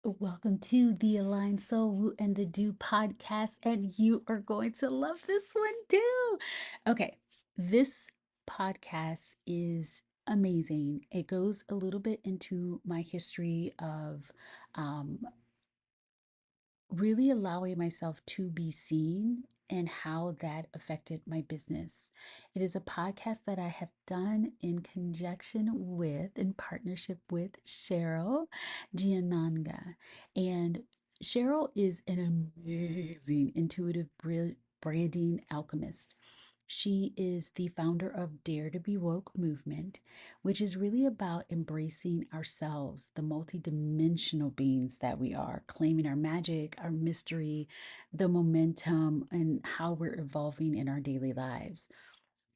Welcome to the Aligned Soul Woo and the Do podcast, and you are going to love this one too. Okay, this podcast is amazing. It goes a little bit into my history of um, really allowing myself to be seen and how that affected my business. It is a podcast that I have done in conjunction with, in partnership with Cheryl Geonanga. And Cheryl is an amazing intuitive branding alchemist. She is the founder of Dare to Be Woke movement, which is really about embracing ourselves, the multidimensional beings that we are, claiming our magic, our mystery, the momentum, and how we're evolving in our daily lives.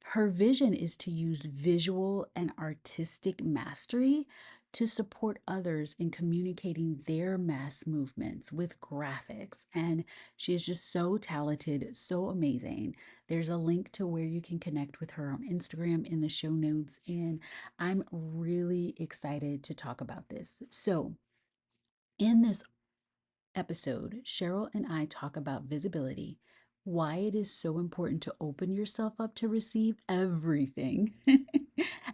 Her vision is to use visual and artistic mastery to support others in communicating their mass movements with graphics. And she is just so talented, so amazing. There's a link to where you can connect with her on Instagram in the show notes. And I'm really excited to talk about this. So, in this episode, Cheryl and I talk about visibility, why it is so important to open yourself up to receive everything.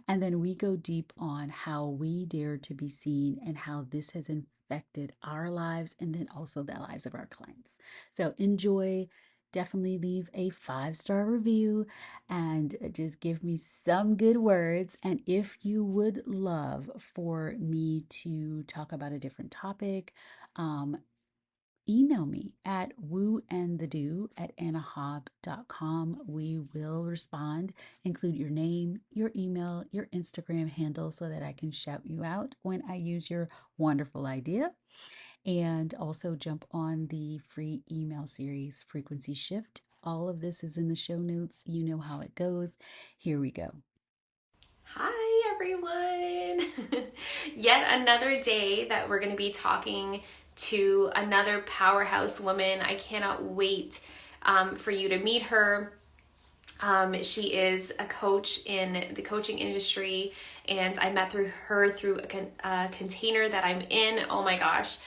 And then we go deep on how we dare to be seen and how this has infected our lives and then also the lives of our clients. So enjoy. Definitely leave a 5-star review and just give me some good words. And if you would love for me to talk about a different topic, email me at wooandthedo@anahob.com. We will respond. Include your name, your email, your Instagram handle so that I can shout you out when I use your wonderful idea. And also jump on the free email series, Frequency Shift. All of this is in the show notes. You know how it goes. Here we go. Hi, everyone. Yet another day that we're going to be talking to another powerhouse woman. I cannot wait for you to meet her. She is a coach in the coaching industry, and I met her through a container that I'm in. Oh my gosh.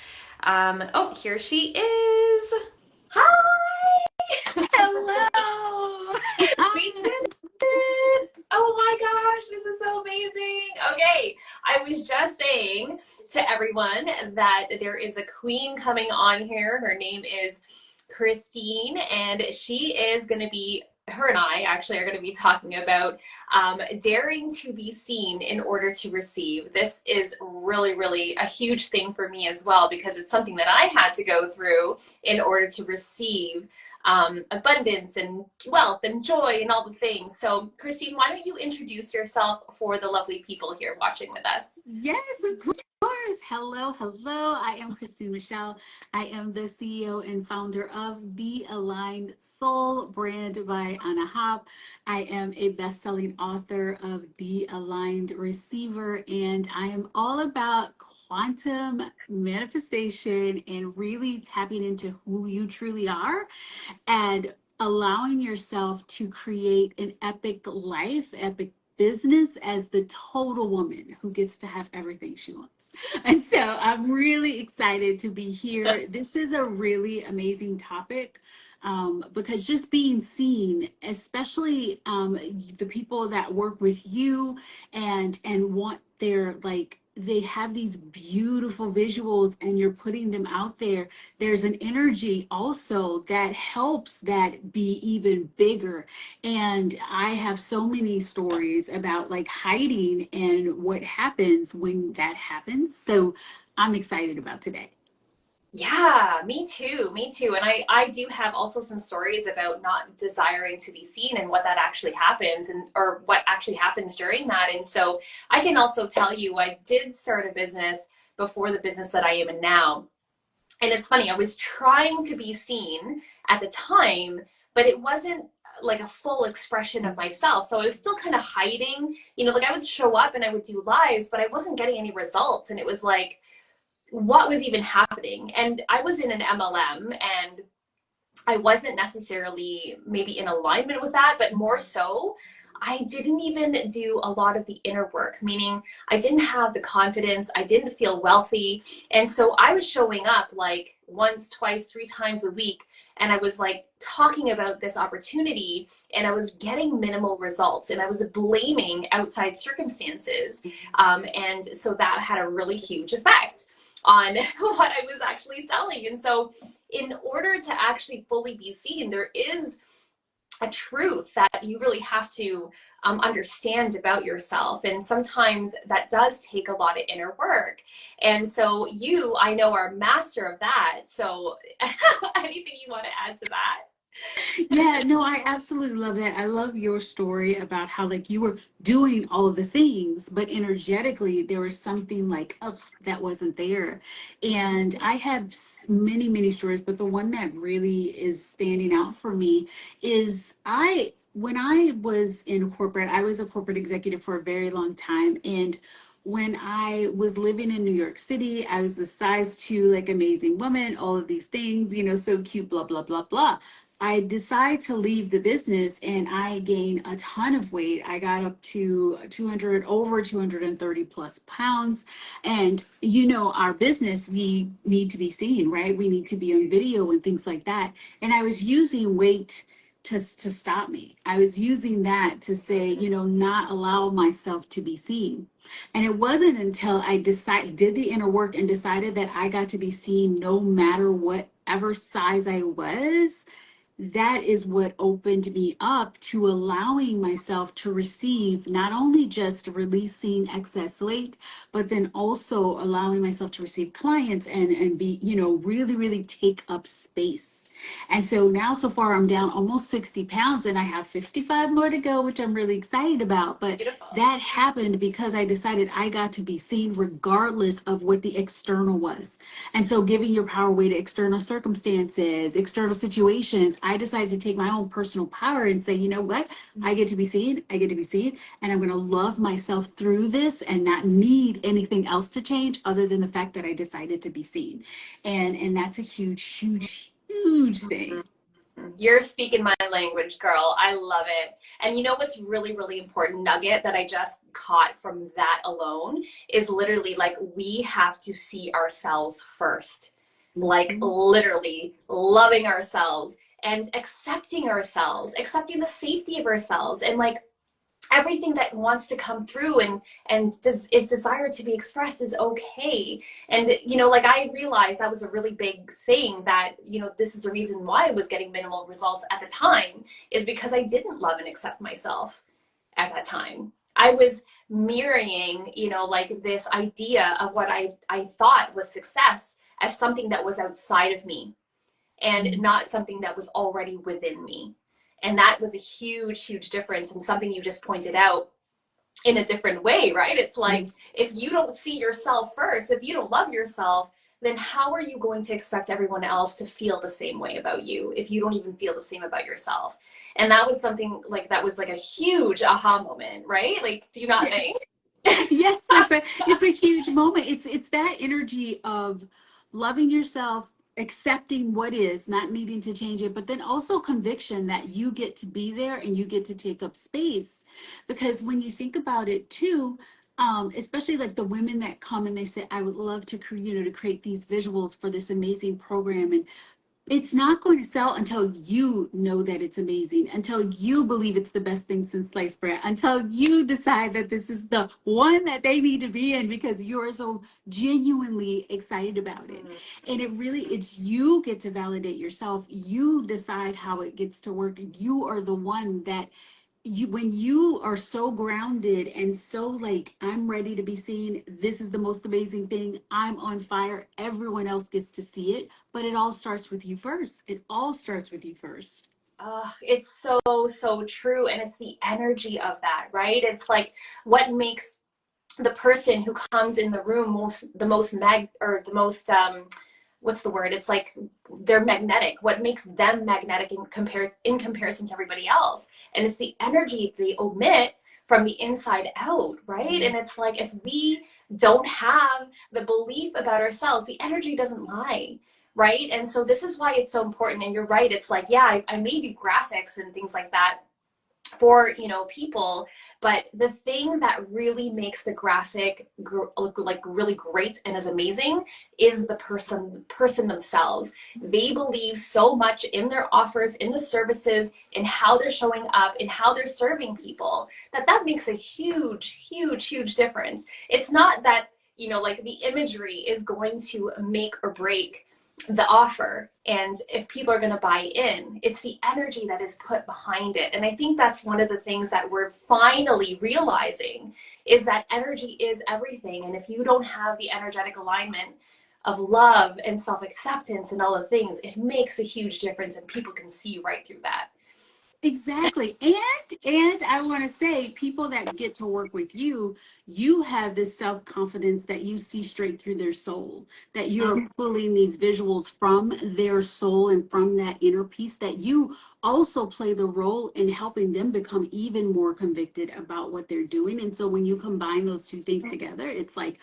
Oh, here she is. Hi. Hello. We did it! Oh my gosh, this is so amazing. Okay, I was just saying to everyone that there is a queen coming on here. Her name is Christine, and she is going to be, her and I actually are going to be talking about daring to be seen in order to receive. This is really, really a huge thing for me as well because it's something that I had to go through in order to receive abundance and wealth and joy and all the things. So, Christine, why don't you introduce yourself for the lovely people here watching with us? Yes, of course. Hello, hello. I am Christine Michelle. I am the CEO and founder of the Aligned Soul brand by Anna Hop. I am a best-selling author of The Aligned Receiver, and I am all about quantum manifestation and really tapping into who you truly are and allowing yourself to create an epic life, epic business as the total woman who gets to have everything she wants. And so I'm really excited to be here. This is a really amazing topic because just being seen, especially the people that work with you and want their like they have these beautiful visuals and you're putting them out there, there's an energy also that helps that be even bigger. And I have so many stories about like hiding and what happens when that happens. So I'm excited about today. Yeah, me too. Me too. And I do have also some stories about not desiring to be seen and what that actually happens and or what actually happens during that. And so I can also tell you I did start a business before the business that I am in now. And it's funny, I was trying to be seen at the time, but it wasn't like a full expression of myself. So I was still kind of hiding, like I would show up and I would do lives, but I wasn't getting any results. And it was like, what was even happening? And I was in an MLM and I wasn't necessarily maybe in alignment with that, but more so, I didn't even do a lot of the inner work, meaning I didn't have the confidence, I didn't feel wealthy. And so I was showing up like once, twice, three times a week. And I was like talking about this opportunity and I was getting minimal results and I was blaming outside circumstances. And so that had a really huge effect on what I was actually selling. And so, in order to actually fully be seen, there is a truth that you really have to understand about yourself. And sometimes that does take a lot of inner work. And so you, I know, are a master of that. So anything you want to add to that? Yeah, no, I absolutely love that. I love your story about how like you were doing all of the things, but energetically there was something like ugh, that wasn't there. And I have many, many stories, but the one that really is standing out for me is when I was in corporate, I was a corporate executive for a very long time. And when I was living in New York City, I was the size two, like amazing woman, all of these things, so cute, blah, blah, blah, blah. I decided to leave the business and I gained a ton of weight. I got up to 200, over 230 plus pounds. And our business, we need to be seen, right? We need to be on video and things like that. And I was using weight to stop me. I was using that to say, not allow myself to be seen. And it wasn't until I did the inner work and decided that I got to be seen no matter whatever size I was, that is what opened me up to allowing myself to receive not only just releasing excess weight, but then also allowing myself to receive clients and be, really, really take up space. And so now, so far, I'm down almost 60 pounds and I have 55 more to go, which I'm really excited about. But Beautiful. that happened because I decided I got to be seen regardless of what the external was. And so, giving your power away to external circumstances, external situations, I decided to take my own personal power and say, you know what? I get to be seen. I get to be seen. And I'm going to love myself through this and not need anything else to change other than the fact that I decided to be seen. And that's a huge, huge, huge thing. You're speaking my language, girl. I love it. And you know what's really, really important nugget that I just caught from that alone is literally like we have to see ourselves first. Like Mhm. literally loving ourselves and accepting ourselves, accepting the safety of ourselves and like everything that wants to come through is desired to be expressed is okay. And like I realized that was a really big thing that this is the reason why I was getting minimal results at the time, is because I didn't love and accept myself at that time. I was mirroring like this idea of what I thought was success as something that was outside of me and not something that was already within me. And that was a huge, huge difference, and something you just pointed out in a different way, right? It's like Yes. if you don't see yourself first, if you don't love yourself, then how are you going to expect everyone else to feel the same way about you if you don't even feel the same about yourself? And that was something like that was like a huge aha moment, right? Like, do you not Yes. think? Yes, it's a huge moment. It's that energy of loving yourself, accepting what is, not needing to change it, but then also conviction that you get to be there and you get to take up space. Because when you think about it too, especially like the women that come and they say, I would love to to create these visuals for this amazing program. And it's not going to sell until you know that it's amazing, until you believe it's the best thing since sliced bread, until you decide that this is the one that they need to be in because you're so genuinely excited about it. And it's you get to validate yourself. You decide how it gets to work. You are the one that when you are so grounded and so like I'm ready to be seen, this is the most amazing thing, I'm on fire, everyone else gets to see it, but it all starts with you first. It all starts with you first. Oh, it's so, so true. And it's the energy of that, right? It's like what makes the person who comes in the room the most or the most what's the word, it's like they're magnetic, what makes them magnetic in comparison to everybody else, and it's the energy they emit from the inside out, right? Yeah. And it's like if we don't have the belief about ourselves, the energy doesn't lie, right? And so this is why it's so important. And you're right, it's like, yeah, I may do graphics and things like that for people. But the thing that really makes the graphic look like really great and is amazing is the person themselves. They believe so much in their offers, in the services, in how they're showing up, in how they're serving people, that makes a huge difference. It's not that like the imagery is going to make or break the offer, and if people are going to buy in, it's the energy that is put behind it. And I think that's one of the things that we're finally realizing, is that energy is everything. And if you don't have the energetic alignment of love and self-acceptance and all the things, it makes a huge difference, and people can see right through that. Exactly. And I want to say, people that get to work with you, you have this self-confidence that you see straight through their soul, that you're pulling these visuals from their soul and from that inner peace, that you also play the role in helping them become even more convicted about what they're doing. And so when you combine those two things together, it's like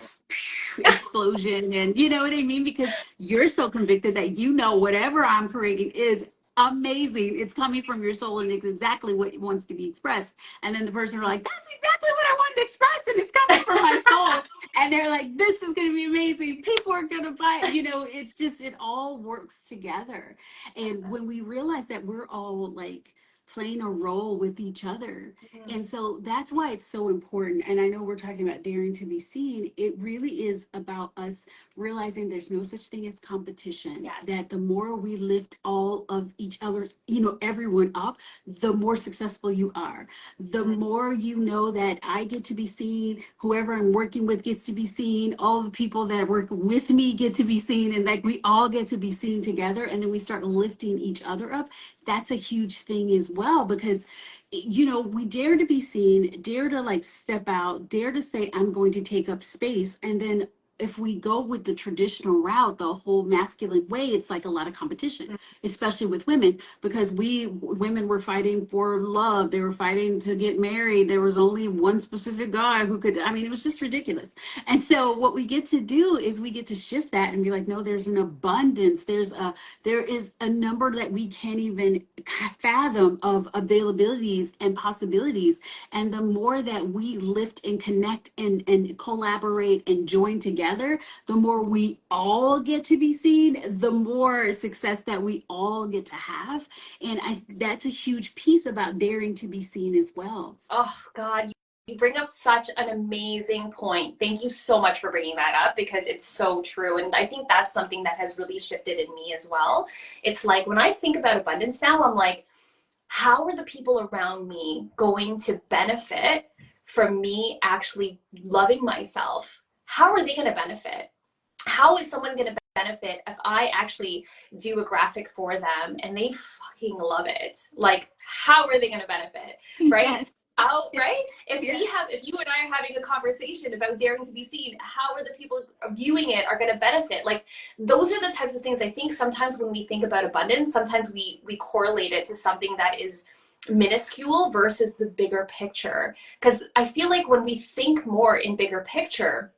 explosion. And you know what I mean? Because you're so convicted that whatever I'm creating is amazing. It's coming from your soul and it's exactly what wants to be expressed. And then the person are like, that's exactly what I wanted to express, and it's coming from my soul. And they're like, this is going to be amazing. People are going to buy it. It's just, it all works together. And when we realize that we're all like playing a role with each other. And so that's why it's so important. And I know we're talking about daring to be seen. It really is about us realizing there's no such thing as competition. Yes. That the more we lift all of each other's, everyone up, the more successful you are. The more you know that I get to be seen, whoever I'm working with gets to be seen, all the people that work with me get to be seen, and like we all get to be seen together. And then we start lifting each other up. That's a huge thing as well, because we dare to be seen, dare to like step out, dare to say I'm going to take up space. And then if we go with the traditional route, the whole masculine way, it's like a lot of competition, especially with women, because women were fighting for love. They were fighting to get married. There was only one specific guy who could, I mean, it was just ridiculous. And so what we get to do is we get to shift that and be like, no, there's an abundance. There is a number that we can't even fathom of availabilities and possibilities. And the more that we lift and connect and collaborate and join together, the more we all get to be seen, the more success that we all get to have. And that's a huge piece about daring to be seen as well. Oh God, you bring up such an amazing point. Thank you so much for bringing that up, because it's so true. And I think that's something that has really shifted in me as well. It's like when I think about abundance now, I'm like, how are the people around me going to benefit from me actually loving myself? How are they going to benefit? How is someone going to benefit if I actually do a graphic for them and they fucking love it? Like, how are they going to benefit? Right? Yes. Out, right? If Yes. if you and I are having a conversation about daring to be seen, how are the people viewing it are going to benefit? Like, those are the types of things. I think sometimes when we think about abundance, sometimes we correlate it to something that is minuscule versus the bigger picture. Because I feel like when we think more in bigger picture,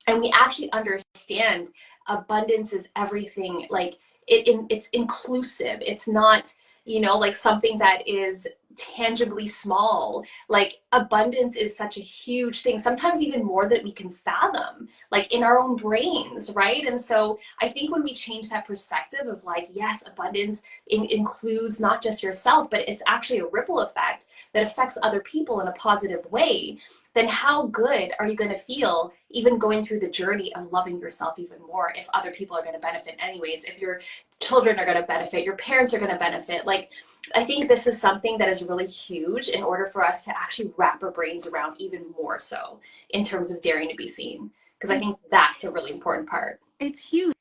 and we actually understand abundance is everything, like it's inclusive. It's not like something that is tangibly small. Like, abundance is such a huge thing, sometimes even more than we can fathom, like in our own brains, right? And so I think when we change that perspective of like, yes, abundance includes not just yourself, but it's actually a ripple effect that affects other people in a positive way, then how good are you going to feel even going through the journey of loving yourself even more, if other people are going to benefit anyways, if your children are going to benefit, your parents are going to benefit? Like, I think this is something that is really huge in order for us to actually wrap our brains around even more so in terms of daring to be seen, because I think that's a really important part. It's huge.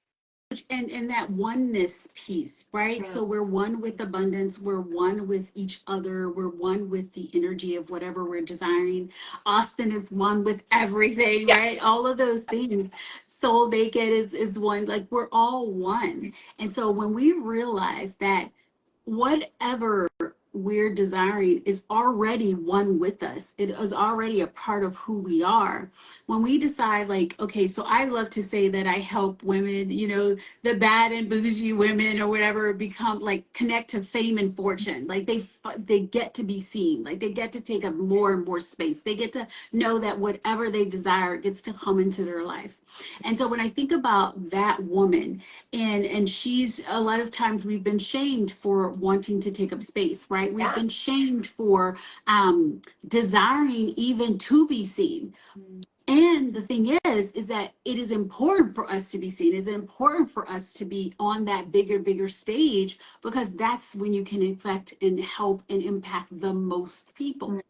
And that oneness piece, right? So we're one with abundance, we're one with each other, we're one with the energy of whatever we're desiring. Austin is one with everything, Yeah. right? All of those things. Soul Naked is one, like we're all one. And so when we realize that whatever we're desiring is already one with us. It is already a part of who we are. When we decide, like, okay, so I love to say that I help women, the bad and bougie women or whatever, become like connect to fame and fortune. Like they get to be seen. Like they get to take up more and more space. They get to know that whatever they desire gets to come into their life. And so when I think about that woman, and she's, a lot of times we've been shamed for wanting to take up space, right? We've Yeah. been shamed for desiring even to be seen. And the thing is that it is important for us to be seen. It's important for us to be on that bigger stage, because that's when you can affect and help and impact the most people.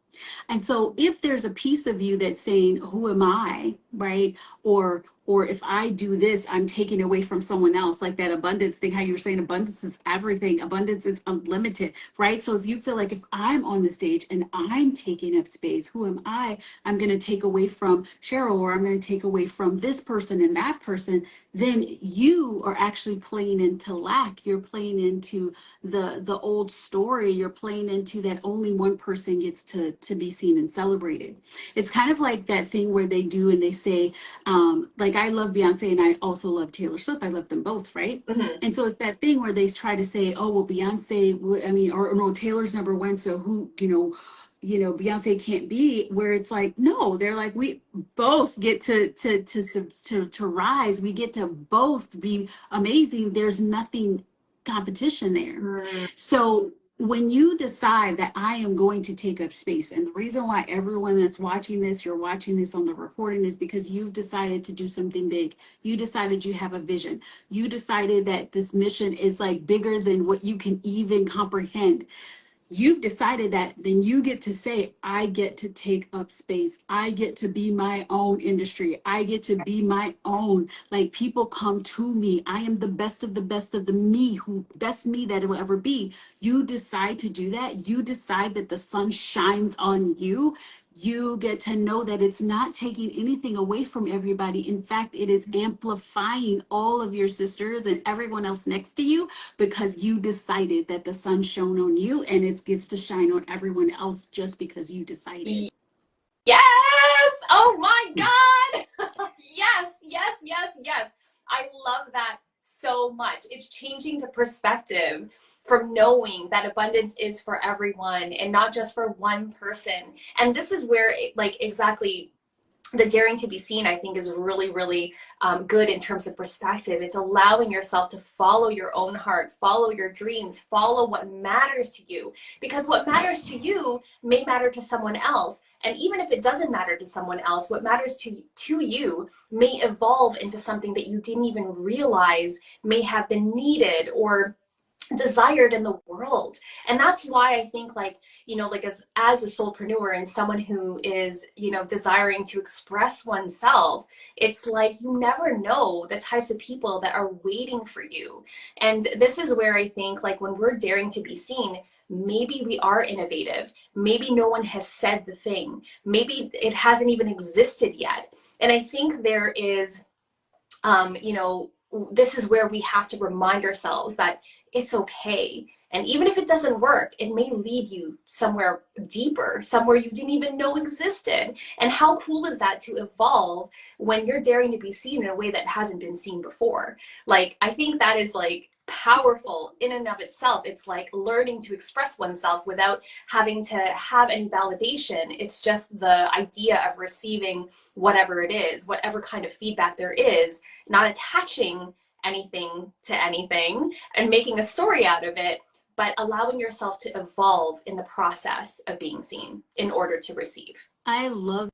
And so if there's a piece of you that's saying, who am I, right? Or if I do this, I'm taking away from someone else, like that abundance thing, how you were saying abundance is everything, abundance is unlimited, right? So if you feel like, if I'm on the stage and I'm taking up space, who am I? I'm going to take away from Cheryl, or I'm going to take away from this person and that person, then you are actually playing into lack. You're playing into the old story. You're playing into that only one person gets to be seen and celebrated. It's kind of like that thing where they do and they say, like, I love Beyonce and I also love Taylor Swift. I love them both, right? Mm-hmm. And so it's that thing where they try to say, oh well, Beyonce, I mean, or no, Taylor's number one, so who, Beyonce can't be. Where it's like, no, they're like, we both get to rise. We get to both be amazing. There's nothing competition there. Mm-hmm. So when you decide that I am going to take up space, and the reason why everyone that's watching this, you're watching this on the recording, is because you've decided to do something big. You decided you have a vision. You decided that this mission is like bigger than what you can even comprehend. You've decided that, then you get to say, I get to take up space. I get to be my own industry. I get to be my own. Like, people come to me. I am the best of the me, who best me that it will ever be. You decide to do that. You decide that the sun shines on you. You get to know that it's not taking anything away from everybody. In fact, it is amplifying all of your sisters and everyone else next to you, because you decided that the sun shone on you, and it gets to shine on everyone else just because you decided. Yes! Oh my God! Yes, yes, yes, yes. I love that so much. It's changing the perspective from knowing that abundance is for everyone and not just for one person. And this is where, like, exactly, the daring to be seen, I think, is really, really good in terms of perspective. It's allowing yourself to follow your own heart, follow your dreams, follow what matters to you, because what matters to you may matter to someone else. And even if it doesn't matter to someone else, what matters to you may evolve into something that you didn't even realize may have been needed or desired in the world. And that's why I think, like, like, as a soulpreneur and someone who is, desiring to express oneself, it's like you never know the types of people that are waiting for you. And this is where I think, like, when we're daring to be seen, maybe we are innovative, maybe no one has said the thing, maybe it hasn't even existed yet. And I think there is, this is where we have to remind ourselves that it's okay. And even if it doesn't work, it may lead you somewhere deeper, somewhere you didn't even know existed. And how cool is that, to evolve when you're daring to be seen in a way that hasn't been seen before? Like, I think that is, like, powerful in and of itself. It's like learning to express oneself without having to have any validation. It's just the idea of receiving whatever it is, whatever kind of feedback there is, not attaching anything to anything and making a story out of it, but allowing yourself to evolve in the process of being seen in order to receive. I love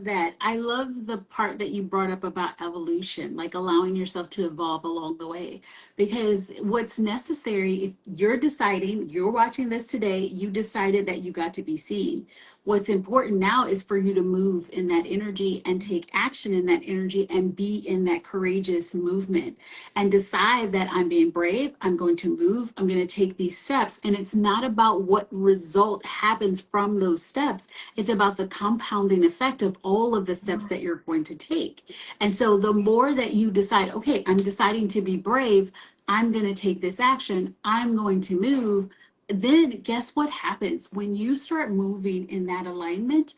that. I love the part that you brought up about evolution, like allowing yourself to evolve along the way. Because what's necessary, if you're deciding, you're watching this today, you decided that you got to be seen. What's important now is for you to move in that energy and take action in that energy and be in that courageous movement and decide that I'm being brave, I'm going to move, I'm going to take these steps. And it's not about what result happens from those steps. It's about the compounding effect of all of the steps that you're going to take. And so the more that you decide, okay, I'm deciding to be brave, I'm going to take this action, I'm going to move, then guess what happens when you start moving in that alignment?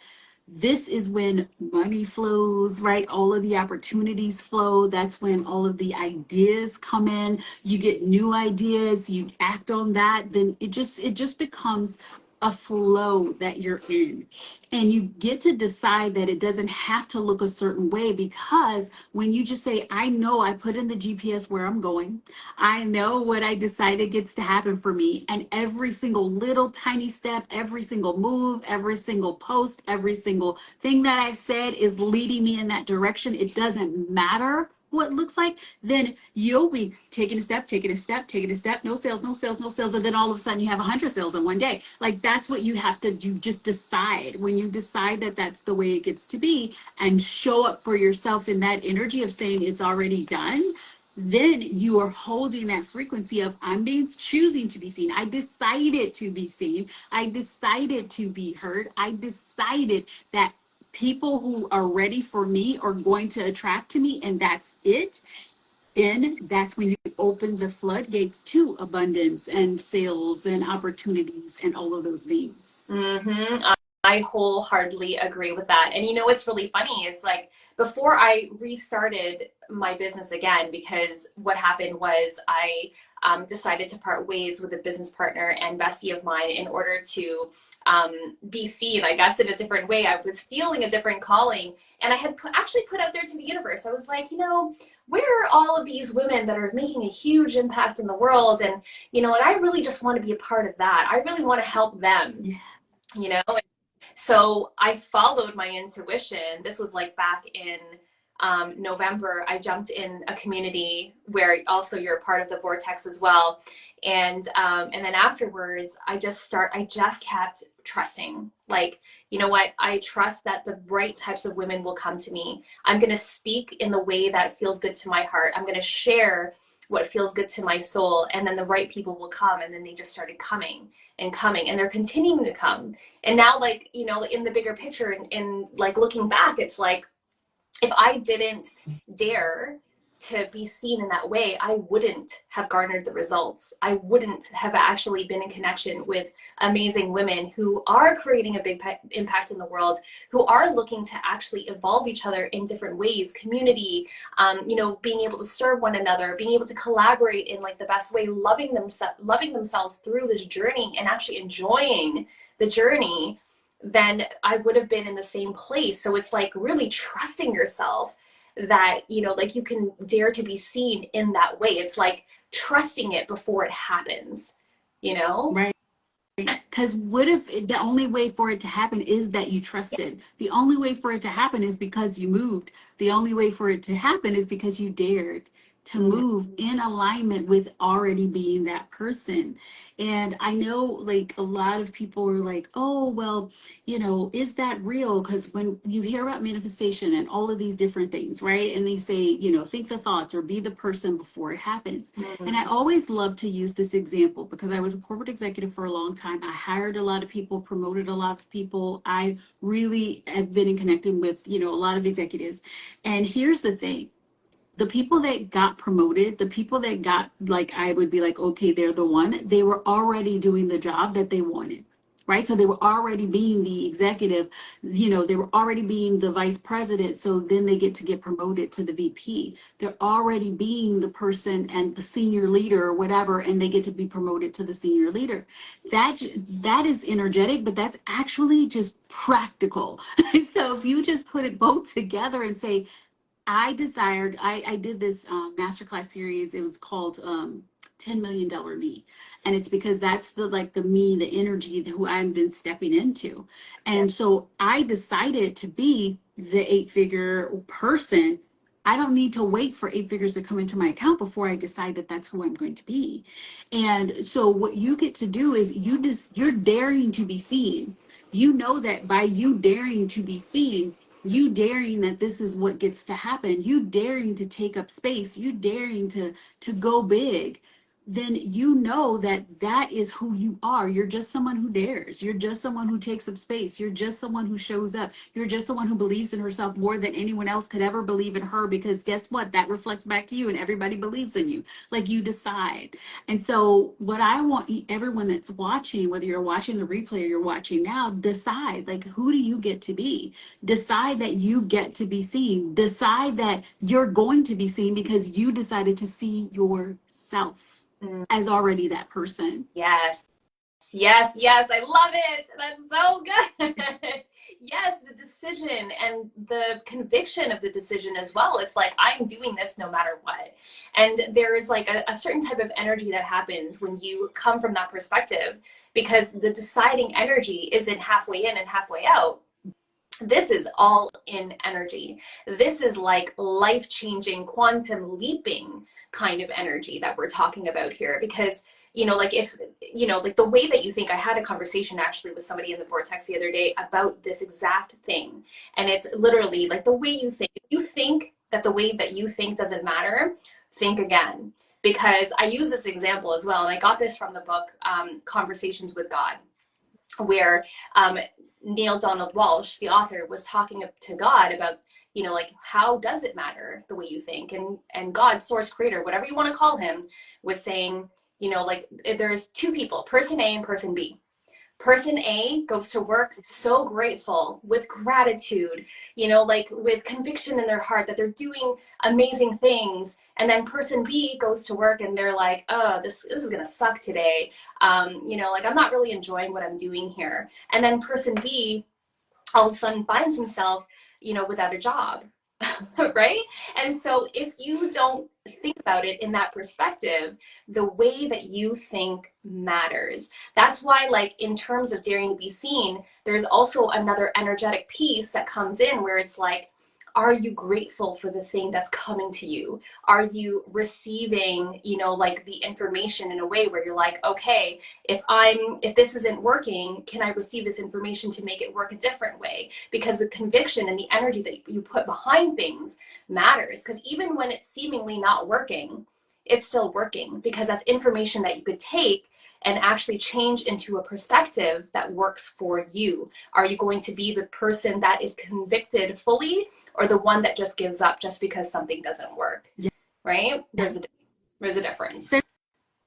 This is when money flows, right? All of the opportunities flow. That's when all of the ideas come in. You get new ideas, you act on that, then it just becomes a flow that you're in. And you get to decide that it doesn't have to look a certain way, because when you just say, I know I put in the GPS where I'm going, I know what I decided gets to happen for me. And every single little tiny step, every single move, every single post, every single thing that I've said is leading me in that direction. It doesn't matter what it looks like. Then you'll be taking a step, taking a step, taking a step, no sales, no sales, no sales. And then all of a sudden you have 100 sales in one day. Like, that's what you have to, you just decide. When you decide that that's the way it gets to be and show up for yourself in that energy of saying it's already done, then you are holding that frequency of, I'm being choosing to be seen. I decided to be seen. I decided to be heard. I decided that people who are ready for me are going to attract to me, and that's it. And that's when you open the floodgates to abundance and sales and opportunities and all of those things. I wholeheartedly agree with that. And you know what's really funny is, like, before I restarted my business again, because what happened was I decided to part ways with a business partner and bestie of mine in order to be seen, I guess, in a different way. I was feeling a different calling. And I had actually put out there to the universe, I was like, where are all of these women that are making a huge impact in the world? And, like, I really just want to be a part of that. I really want to help them, Yeah. you know? So I followed my intuition. This was like back in November. I jumped in a community where also you're a part of the vortex as well. And then afterwards, I just kept trusting. Like, you know what? I trust that the right types of women will come to me. I'm going to speak in the way that feels good to my heart. I'm going to share what feels good to my soul, and then the right people will come. And then they just started coming and coming, and they're continuing to come. And now, like, in the bigger picture, and like looking back, it's like, if I didn't dare to be seen in that way, I wouldn't have garnered the results. I wouldn't have actually been in connection with amazing women who are creating a big impact in the world, who are looking to actually evolve each other in different ways, community, being able to serve one another, being able to collaborate in like the best way, loving themselves through this journey and actually enjoying the journey. Then I would have been in the same place. So it's like really trusting yourself that, like, you can dare to be seen in that way. It's like trusting it before it happens, you know? Right. Because what if the only way for it to happen is that you trusted? The only way for it to happen is because you moved. The only way for it to happen is because you dared to Mhm. move in alignment with already being that person. And I know, like, a lot of people are like, oh, well, is that real? Because when you hear about manifestation and all of these different things, right? And they say, think the thoughts or be the person before it happens. And I Mhm. always love to use this example because I was a corporate executive for a long time. I hired a lot of people, promoted a lot of people. I really have been in connecting with, a lot of executives. And here's the thing. The people that got promoted, the people that got, like, I would be like, okay, they're the one, they were already doing the job that they wanted, right? So they were already being the executive, they were already being the vice president. So then they get promoted to the VP. They're already being the person and the senior leader or whatever, and they get to be promoted to the senior leader. That is energetic, but that's actually just practical. So if you just put it both together and say, I did this masterclass series. It was called $10 million Me. And it's because that's the me, the energy who I've been stepping into. Yeah. And so I decided to be the 8-figure person. I don't need to wait for 8 figures to come into my account before I decide that that's who I'm going to be. And so what you get to do is you're daring to be seen. You know that by you daring to be seen, you daring that this is what gets to happen, you daring to take up space, you daring to go big, then you know that that is who you are. You're just someone who dares. You're just someone who takes up space. You're just someone who shows up. You're just someone who believes in herself more than anyone else could ever believe in her, because guess what? That reflects back to you and everybody believes in you. Like, you decide. And so what I want everyone that's watching, whether you're watching the replay or you're watching now, decide, like, who do you get to be? Decide that you get to be seen. Decide that you're going to be seen because you decided to see yourself Mm, as already that person. yes. Yes, yes, I love it. That's so good. Yes, the decision and the conviction of the decision as well. It's like, I'm doing this no matter what. And there is like a certain type of energy that happens when you come from that perspective, because the deciding energy isn't halfway in and halfway out. This is all in energy. This is like life changing, quantum leaping kind of energy that we're talking about here. Because, like, if, like the way that you think, I had a conversation actually with somebody in the vortex the other day about this exact thing. And it's literally like the way you think. If you think that the way that you think doesn't matter, think again. Because I use this example as well. And I got this from the book, Conversations with God, where Neil Donald Walsh, the author, was talking to God about, like, how does it matter the way you think? And God, source, creator, whatever you want to call him, was saying, like, there's two people, person A and person B. Person A goes to work so grateful, with gratitude, like with conviction in their heart that they're doing amazing things. And then person B goes to work and they're like, oh, this is going to suck today. Like, I'm not really enjoying what I'm doing here. And then person B all of a sudden finds himself, without a job. Right? And so if you don't think about it in that perspective, the way that you think matters. That's why, like, in terms of daring to be seen, there's also another energetic piece that comes in where it's like, are you grateful for the thing that's coming to you? Are you receiving, like, the information in a way where you're like, okay, if this isn't working, can I receive this information to make it work a different way? Because the conviction and the energy that you put behind things matters. Because even when it's seemingly not working, it's still working, because that's information that you could take and actually change into a perspective that works for you. Are you going to be the person that is convicted fully, or the one that just gives up just because something doesn't work? Yeah. Right? Yeah. There's a difference.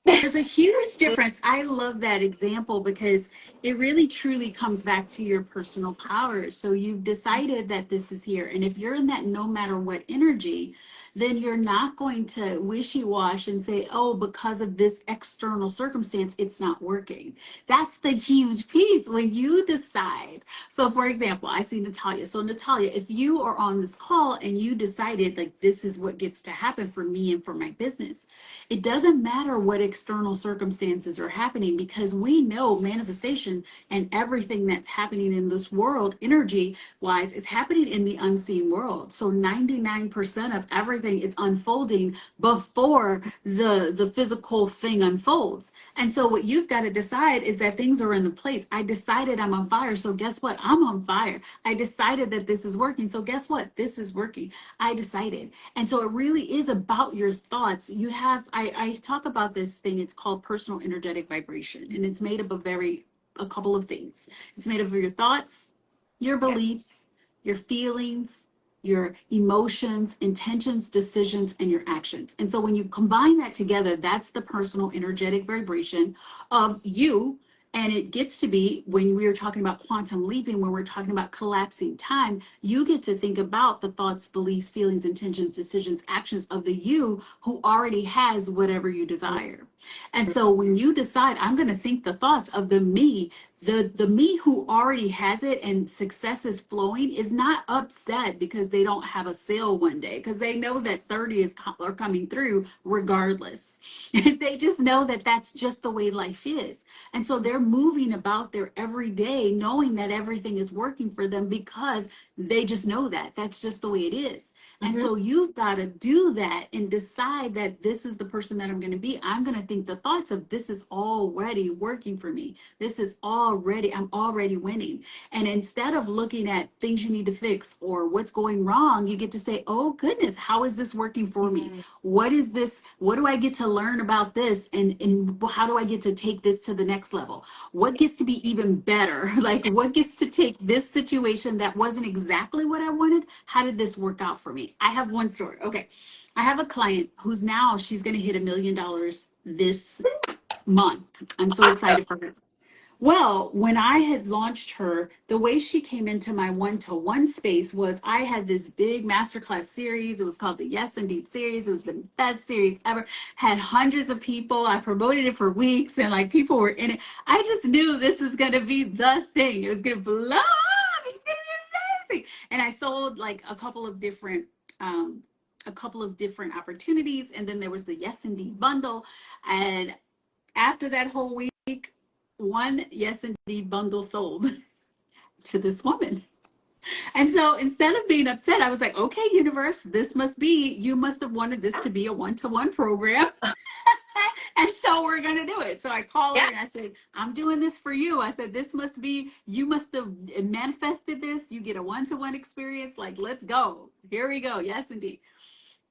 There's a huge difference. I love that example because it really truly comes back to your personal power. So you've decided that this is here. And if you're in that no matter what energy, then you're not going to wishy-wash and say, oh, because of this external circumstance, it's not working. That's the huge piece when you decide. So for example, I see Natalia. So Natalia, if you are on this call and you decided, like, this is what gets to happen for me and for my business, it doesn't matter what external circumstances are happening, because we know manifestation and everything that's happening in this world, energy wise, is happening in the unseen world. So 99% of everything is unfolding before the physical thing unfolds. And so what you've got to decide is that things are in the place. I decided I'm on fire. So guess what? I'm on fire. I decided that this is working. So guess what? This is working. I decided. And so it really is about your thoughts. You have, I talk about this thing, it's called personal energetic vibration. And it's made up of a couple of things. It's made up of your thoughts, your Yeah. beliefs, your feelings, your emotions, intentions, decisions, and your actions. And so when you combine that together, that's the personal energetic vibration of you. And it gets to be, when we are talking about quantum leaping, when we're talking about collapsing time, you get to think about the thoughts, beliefs, feelings, intentions, decisions, actions of the you who already has whatever you desire. And so when you decide, I'm going to think the thoughts of the me who already has it and success is flowing is not upset because they don't have a sale one day, because they know that 30 are coming through regardless. They just know that that's just the way life is. And so they're moving about their everyday knowing that everything is working for them, because they just know that that's just the way it is. And Mhm. so you've got to do that and decide that this is the person that I'm going to be. I'm going to think the thoughts of this is already working for me. This is already, I'm already winning. And instead of looking at things you need to fix or what's going wrong, you get to say, oh goodness, how is this working for me? Mhm. What is this? What do I get to learn about this? And how do I get to take this to the next level? What gets to be even better? Like, what gets to take this situation that wasn't exactly what I wanted? How did this work out for me? I have one story. Okay. I have a client who's now, she's going to hit $1 million this month. I'm so Awesome. excited for her. Well, when I had launched her, the way she came into my one-to-one space was I had this big masterclass series. It was called the Yes Indeed series. It was the best series ever. Had hundreds of people. I promoted it for weeks and like people were in it. I just knew this is going to be the thing. It was going to blow up. It was going to be amazing. And I sold like a couple of different opportunities. And then there was the Yes Indeed bundle. And after that whole week, one Yes Indeed bundle sold to this woman. And so instead of being upset, I was like, okay, universe, this must be, you must have wanted this to be a one-to-one program. And so we're going to do it. So I call her Yeah. and I said, I'm doing this for you. I said, this must be, you must have manifested this. You get a one-to-one experience. Like, let's go. Here we go. Yes, indeed.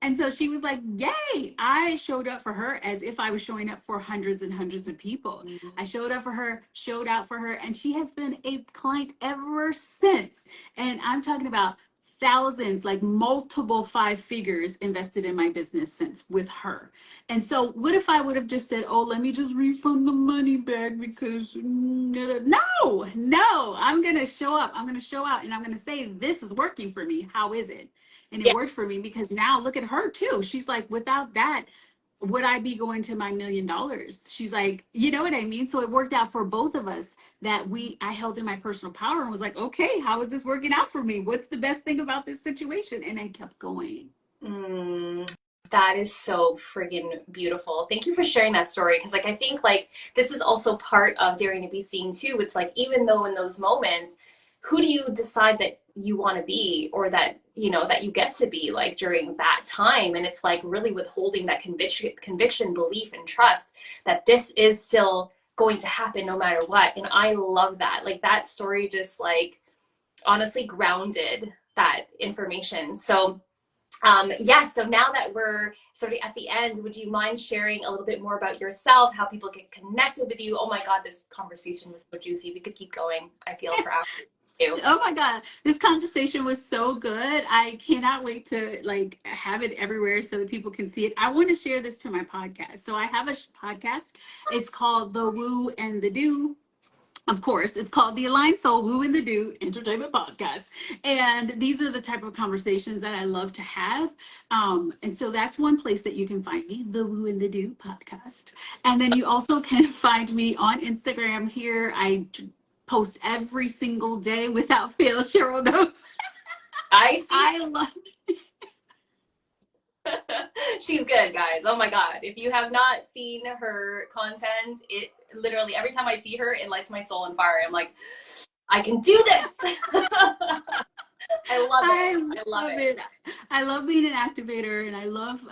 And so she was like, yay. I showed up for her as if I was showing up for hundreds and hundreds of people. I showed up for her, showed out for her, and she has been a client ever since. And I'm talking about thousands, like multiple five figures invested in my business since with her. And so, what if I would have just said, oh, let me just refund the money back because no, I'm going to show up. I'm going to show out and I'm going to say, this is working for me. How is it? And it Yeah. worked for me because now look at her too. She's like, without that, would I be going to my $1 million? She's like, you know what I mean? So it worked out for both of us that I held in my personal power and was like, okay, how is this working out for me? What's the best thing about this situation? And I kept going. Mm, that is so friggin' beautiful. Thank you for sharing that story. Because, like, I think, like, this is also part of Daring to Be Seen, too. It's like, even though in those moments, who do you decide that you want to be or that, that you get to be, like, during that time? And it's like really withholding that conviction, belief, and trust that this is still going to happen no matter what. And I love that. Like, that story just, like, honestly grounded that information. So, yeah, so now that we're sort of at the end, would you mind sharing a little bit more about yourself, how people get connected with you? Oh my God, this conversation was so juicy. We could keep going, I feel, for hours too. Oh my God, this conversation was so good. I cannot wait to like have it everywhere so that people can see it. I want to share this to my podcast. So I have a podcast. It's called The Woo and the Do. Of course, it's called the Aligned Soul Woo and the Do Entertainment Podcast. And these are the type of conversations that I love to have. And so that's one place that you can find me, the Woo and the Do podcast. And then you also can find me on Instagram here. I post every single day without fail. Cheryl knows. I see. I love She's good, guys. Oh my God. If you have not seen her content, it literally, every time I see her, it lights my soul on fire. I'm like, I can do this. I love it. I I love love it. it. I love being an activator, and I love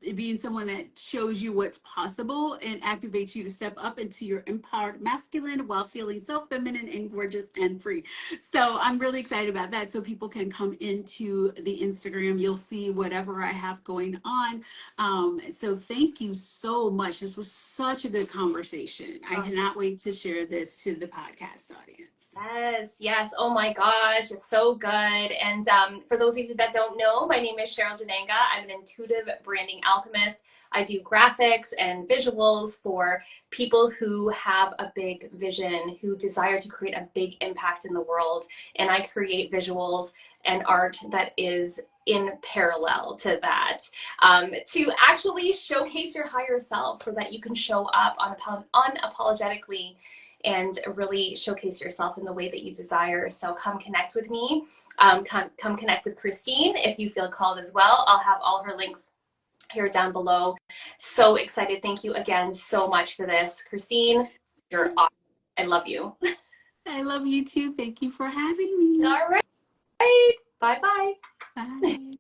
being someone that shows you what's possible and activates you to step up into your empowered masculine while feeling so feminine and gorgeous and free. So I'm really excited about that. So people can come into the Instagram. You'll see whatever I have going on. So thank you so much. This was such a good conversation. I cannot wait to share this to the podcast audience. Yes, yes. Oh my gosh, it's so good. And for those of you that don't know, my name is Cheryl Geonanga. I'm an intuitive branding alchemist. I do graphics and visuals for people who have a big vision, who desire to create a big impact in the world. And I create visuals and art that is in parallel to that, to actually showcase your higher self so that you can show up unapologetically and really showcase yourself in the way that you desire. So come connect with me. Come connect with Christine if you feel called as well. I'll have all her links here down below. So excited. Thank you again so much for this. Christine, you're awesome. I love you. I love you too. Thank you for having me. All right. Bye bye. Bye.